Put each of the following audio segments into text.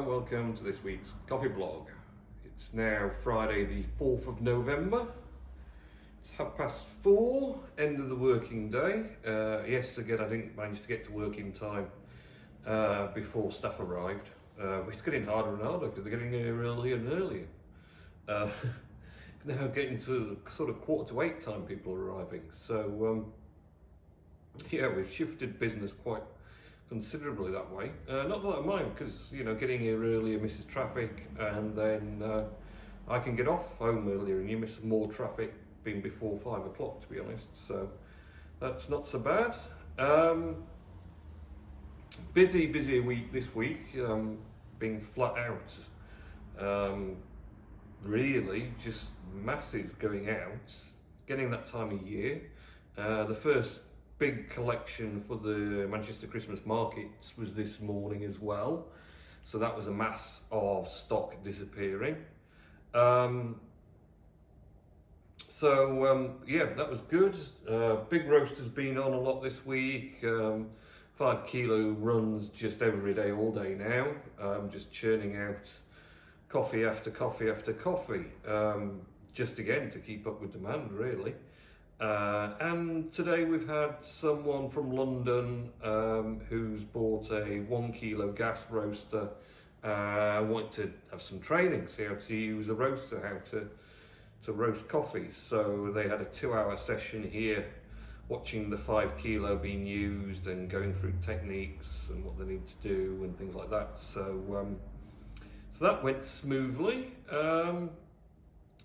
and welcome to this week's coffee vlog. It's now Friday the 4th of November. It's 4:30, end of the working day. Yes, again I didn't manage to get to work in time before staff arrived. It's getting harder and harder because they're getting here earlier and earlier. Now getting to sort of 7:45 time people are arriving. So yeah, we've shifted business quite considerably that way. Not that I mind, because you know, getting here earlier misses traffic, and then I can get off home earlier, and you miss more traffic being before 5 o'clock, to be honest. So that's not so bad. Busy week this week, being flat out. Really, just masses going out, getting that time of year. The first big collection for the Manchester Christmas markets was this morning as well, so that was a mass of stock disappearing. Yeah, that was good. Big roaster's been on a lot this week. 5 kilo runs just every day, all day now. Just churning out coffee after coffee after coffee, just again to keep up with demand, really. And today we've had someone from London who's bought a 1 kilo gas roaster. Wanted to have some training, see how to use a roaster, how to roast coffee. So they had a 2-hour session here, watching the 5 kilo being used and going through techniques and what they need to do and things like that. So that went smoothly.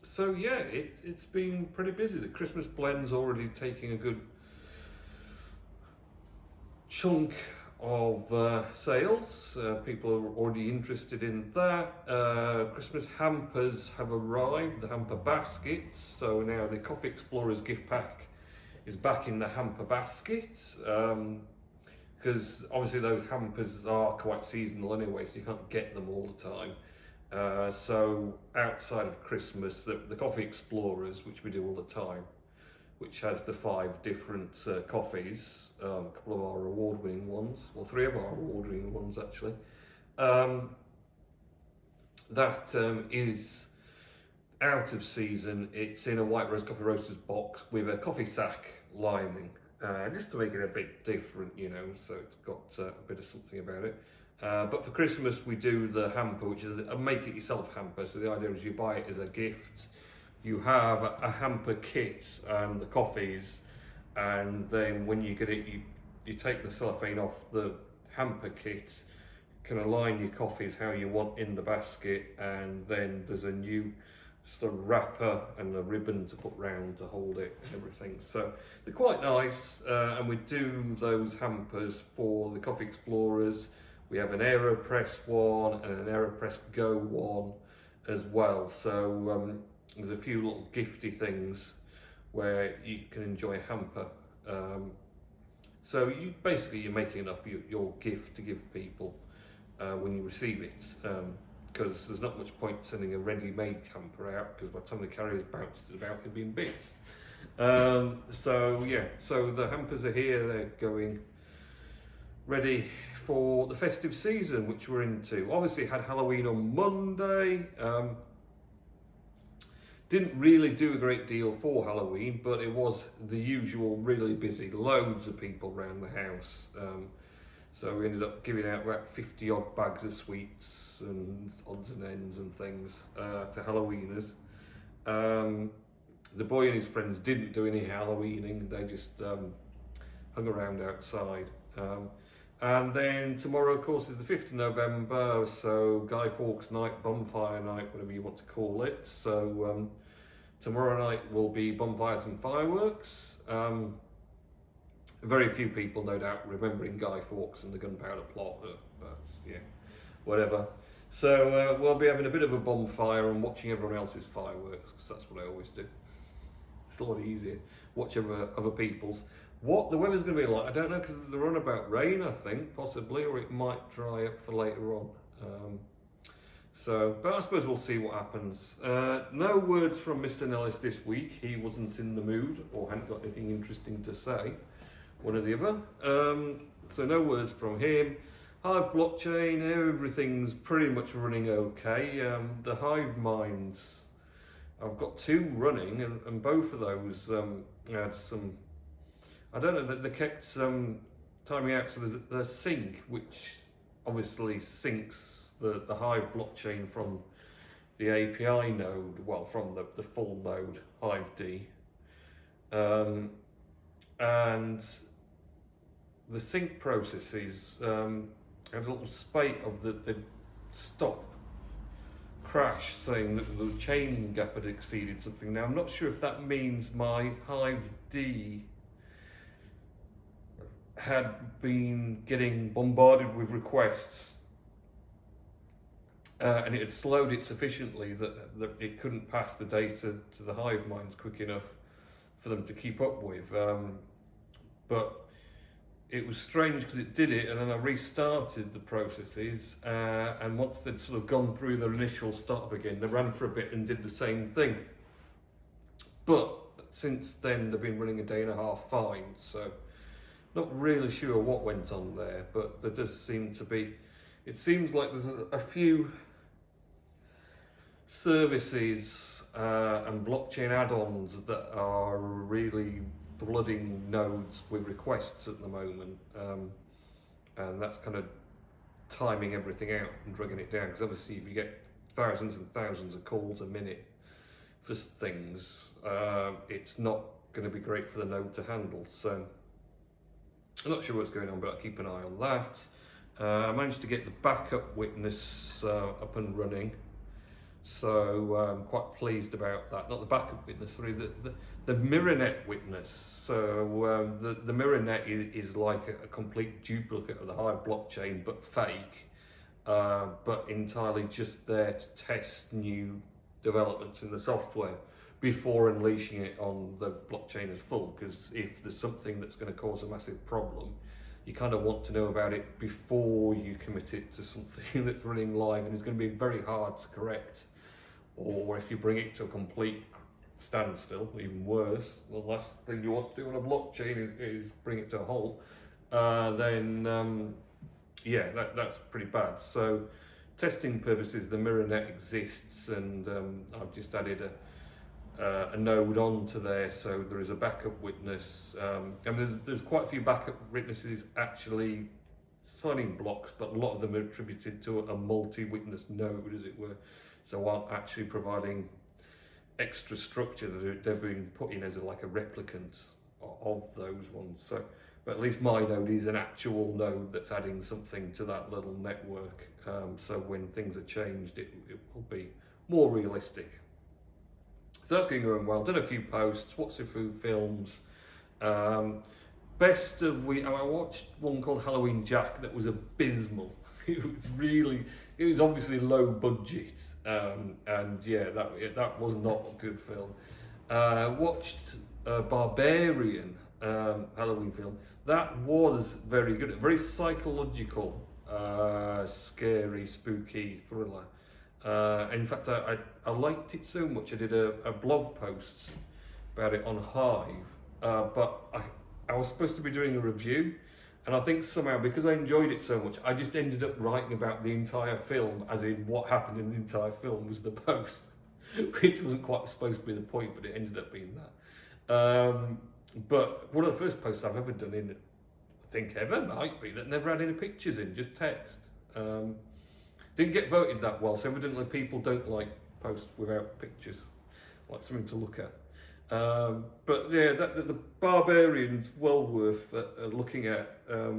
So yeah, it's been pretty busy. The Christmas blend's already taking a good chunk of sales. People are already interested in that. Christmas hampers have arrived, the hamper baskets. So now the Coffee Explorers gift pack is back in the hamper basket. Because obviously those hampers are quite seasonal anyway, so you can't get them all the time. So outside of Christmas, the Coffee Explorers, which we do all the time, which has the 5 different coffees, a couple of our award-winning ones, well 3 of our award-winning ones actually, that is out of season. It's in a White Rose Coffee Roasters box with a coffee sack lining, just to make it a bit different, you know, so it's got a bit of something about it. But for Christmas we do the hamper, which is a make-it-yourself hamper. So the idea is you buy it as a gift. You have a hamper kit and the coffees, and then when you get it, you take the cellophane off the hamper kit, can align your coffees how you want in the basket, and then there's a new sort of wrapper and a ribbon to put round to hold it and everything. So they're quite nice, and we do those hampers for the Coffee Explorers. We have an AeroPress one and an AeroPress Go one as well. So there's a few little gifty things where you can enjoy a hamper. So you're making up your gift to give people when you receive it. Because there's not much point sending a ready-made hamper out, because by the time the carrier's bounced it about, it'll be in bits. So yeah, so the hampers are here, they're going ready for the festive season, which we're into. Obviously had Halloween on Monday. Didn't really do a great deal for Halloween, but it was the usual really busy, loads of people around the house. So we ended up giving out about 50 odd bags of sweets and odds and ends and things to Halloweeners. The boy and his friends didn't do any Halloweening, they just hung around outside. And then tomorrow, of course, is the 5th of November, so Guy Fawkes Night, Bonfire Night, whatever you want to call it. So tomorrow night will be bonfires and fireworks. Very few people, no doubt, remembering Guy Fawkes and the gunpowder plot, but yeah, whatever. So we'll be having a bit of a bonfire and watching everyone else's fireworks, because that's what I always do. It's a lot easier, watch other people's. What the weather's going to be like, I don't know, because they're on about rain, I think, possibly, or it might dry up for later on. But I suppose we'll see what happens. No words from Mr. Nellis this week. He wasn't in the mood, or hadn't got anything interesting to say, one or the other. So no words from him. Hive blockchain, everything's pretty much running okay. The Hive mines, I've got 2 running, and both of those had some, I don't know, that they kept timing out. So there's a sync, which obviously syncs the Hive blockchain from the API node, well, from the full node, Hive-D. And the sync processes had a little spate of the stop crash saying that the chain gap had exceeded something. Now, I'm not sure if that means my Hive-D had been getting bombarded with requests and it had slowed it sufficiently that it couldn't pass the data to the Hive mines quick enough for them to keep up with. But it was strange because it did it, and then I restarted the processes, and once they'd sort of gone through their initial startup again, they ran for a bit and did the same thing. But since then, they've been running a day and a half fine, so not really sure what went on there, but there does seem to be, it seems like there's a few services and blockchain add-ons that are really flooding nodes with requests at the moment, and that's kind of timing everything out and dragging it down, because obviously if you get thousands and thousands of calls a minute for things, it's not going to be great for the node to handle. So I'm not sure what's going on, but I'll keep an eye on that. I managed to get the backup witness up and running, so I'm quite pleased about that. Not the backup witness, sorry, the MirrorNet witness. So the MirrorNet is like a complete duplicate of the Hive blockchain, but fake, but entirely just there to test new developments in the software before unleashing it on the blockchain as full. Because if there's something that's going to cause a massive problem, you kind of want to know about it before you commit it to something that's running live and is going to be very hard to correct. Or if you bring it to a complete standstill, even worse, the last thing you want to do on a blockchain is bring it to a halt, then yeah, that's pretty bad. So testing purposes, the MirrorNet exists, and I've just added a node onto there, so there is a backup witness, and there's quite a few backup witnesses actually signing blocks, but a lot of them are attributed to a multi-witness node, as it were, so aren't actually providing extra structure that they're being put in as like a replicant of those ones. So, but at least my node is an actual node that's adding something to that little network, so when things are changed, it will be more realistic. So that's going well. Done a few posts, What's Your Food films. Best of week, I watched one called Halloween Jack that was abysmal. It was obviously low budget, and yeah, that was not a good film. Watched Barbarian Halloween film. That was very good, very psychological, scary, spooky thriller. In fact, I liked it so much I did a blog post about it on Hive, but I was supposed to be doing a review, and I think somehow, because I enjoyed it so much, I just ended up writing about the entire film, as in what happened in the entire film was the post, which wasn't quite supposed to be the point, but it ended up being that. But one of the first posts I've ever done in, I think ever, might be, that never had any pictures in, just text. Didn't get voted that well, so evidently people don't like posts without pictures, like something to look at. But yeah, the Barbarian's well worth looking at. I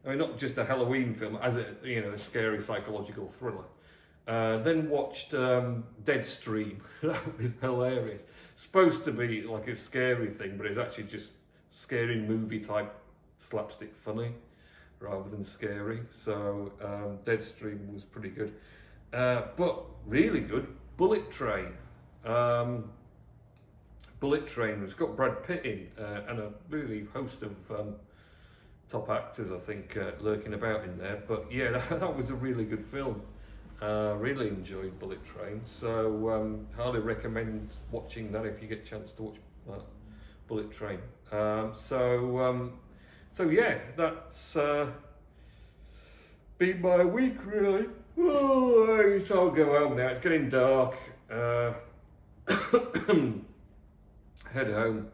mean, not just a Halloween film, as a scary psychological thriller. Then watched Deadstream. That was hilarious. Supposed to be like a scary thing, but it's actually just scary movie type slapstick funny, rather than scary. So Deadstream was pretty good, but really good. Bullet Train. Bullet Train has got Brad Pitt in, and a really host of top actors, I think, lurking about in there. But yeah, that was a really good film. Really enjoyed Bullet Train, so highly recommend watching that if you get a chance to watch Bullet Train. So yeah, that's been my week really. Oh, so I'll go home now. It's getting dark. Head home.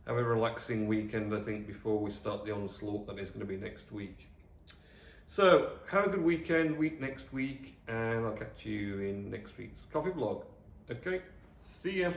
Have a relaxing weekend, I think, before we start the onslaught that is going to be next week. So, have a good weekend, next week, and I'll catch you in next week's coffee vlog. Okay, see ya.